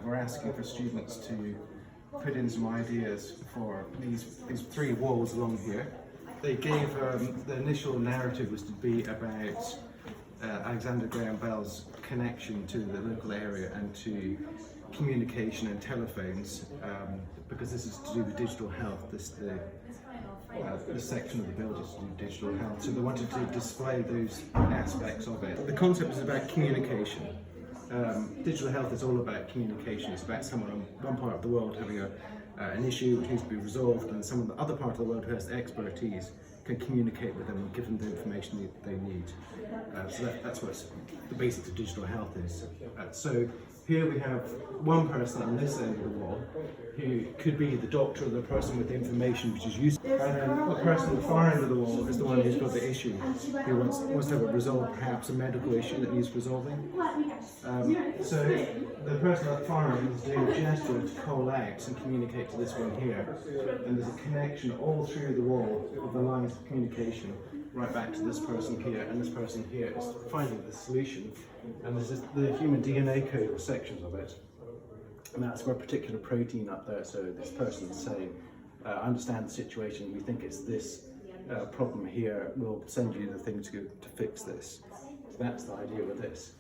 we're asking for students to put in some ideas for these three walls along here. They gave, the initial narrative was to be about Alexander Graham Bell's connection to the local area and to communication and telephones, because this is to do with digital health. This section of the building is to do with digital health, so they wanted to display those aspects of it. The concept is about communication. Digital health is all about communication. It's about someone on one part of the world having an issue which needs to be resolved, and someone on the other part of the world who has expertise can communicate with them and give them the information they need. So that's what the basics of digital health is. So here we have one person on this end of the wall who could be the doctor or the person with the information which is useful. And then the person at the far end of the wall is the one who's got the issue, who wants to have it resolved, perhaps a medical issue that needs resolving. So the person at the far end is doing a gesture to call out and communicate to this one here. And there's a connection all through the wall of the lines of communication right back to this person here, and this person here is finding the solution. And there's the human DNA code or sections of it, and that's for a particular protein up there. So this person is saying, I understand the situation, we think it's this problem here, we'll send you the thing to fix this. So that's the idea with this.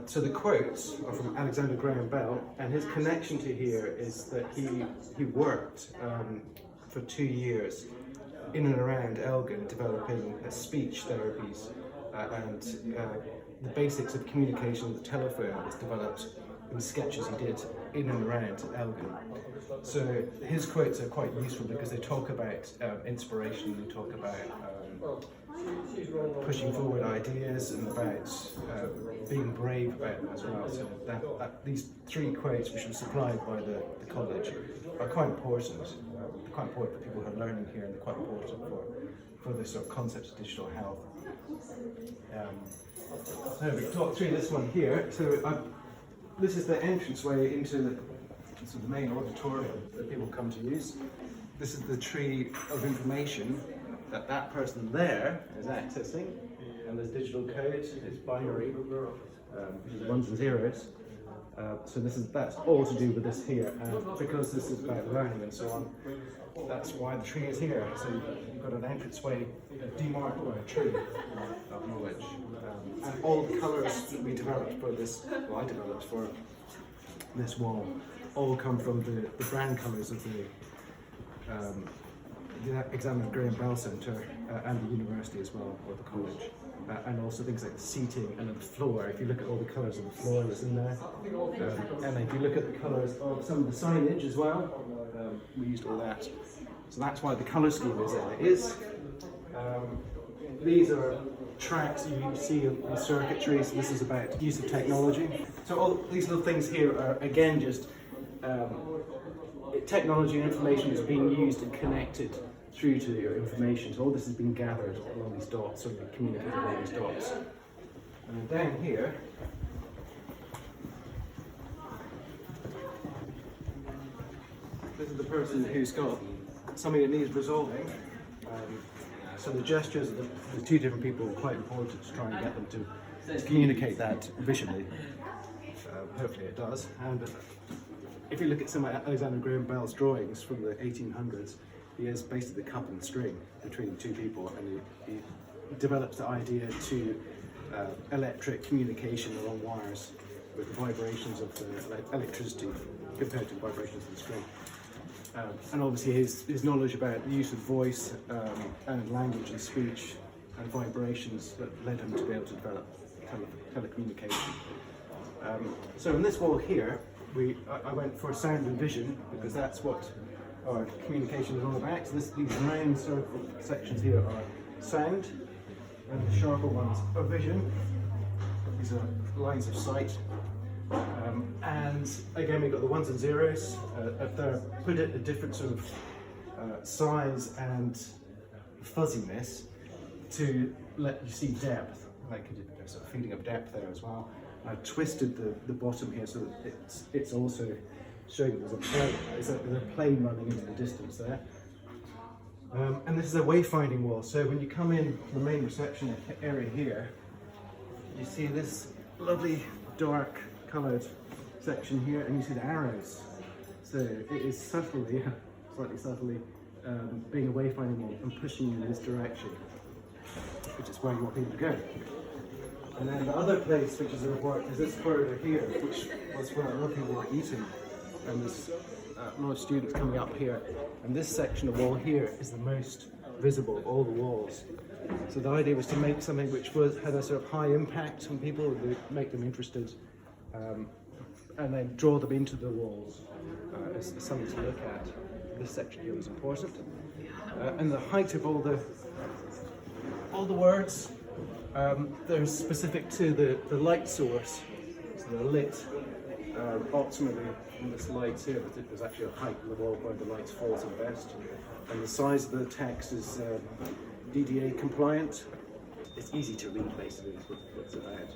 So the quotes are from Alexander Graham Bell, and his connection to here is that he worked for 2 years in and around Elgin developing speech therapies, and the basics of communication with the telephone was developed in the sketches he did in and around Elgin. So his quotes are quite useful because they talk about inspiration, they talk about pushing forward ideas and about being brave about them as well. So these three quotes, which were supplied by the college, are quite important. They're quite important for people who are learning here, and they're quite important for this sort of concept of digital health. So we talked through this one here. So this is the entranceway into the main auditorium that people come to use. This is the tree of information that person there is accessing, and there's digital code, it's binary, which is ones and zeros. So that's all to do with this here, and because this is about learning and so on, that's why the tree is here. So you've got an entranceway demarked by a tree of knowledge. And all the colours that we developed for this, well, I developed for this wall, all come from the brand colours of the Alexander Graham Bell Centre and the university as well, or the college. And also things like the seating and the floor. If you look at all the colours of the floor that's in there, and if you look at the colours of some of the signage as well, we used all that. So that's why the colour scheme is as it is. These are tracks you see in circuitry, so this is about use of technology. So all these little things here are again just technology and information is being used and connected through to your information. So all this has been gathered along these dots, or communicated along these dots. And then down here, this is the person who's got something that needs resolving. So the gestures of the two different people are quite important to try and get them to communicate that visually. Hopefully it does. And if you look at some of Alexander Graham Bell's drawings from the 1800s, he has basically the cup and string between the two people, and he develops the idea to electric communication along wires with the vibrations of the electricity compared to the vibrations of the string. And obviously his knowledge about the use of voice and language and speech and vibrations that led him to be able to develop telecommunication. So in this wall here, I went for sound and vision, because that's what our communication is all about. So these round circle sections here are sound, and the sharper ones are vision. These are lines of sight. And again, we've got the ones and zeros. They're put at a different sort of size and fuzziness to let you see depth, like a sort of feeling of depth there as well. I've twisted the bottom here so that it's also showing that there's a plane. There's a plane running into the distance there. And this is a wayfinding wall. So when you come in from the main reception area here, you see this lovely dark coloured section here, and you see the arrows. So it is subtly, slightly subtly, being a wayfinding and pushing you in this direction, which is where you want people to go. And then the other place which is important is this further here, which was where a lot of people were eating. And there's a lot of students coming up here. And this section of wall here is the most visible of all the walls. So the idea was to make something which had a sort of high impact on people, make them interested, and then draw them into the walls as something to look at. This section here was important. And the height of all the words, they're specific to the light source. So they're lit optimally in this light here, but there's actually a height of the wall where the light falls in best. And the size of the text is DDA compliant. It's easy to read basically, is what it's about.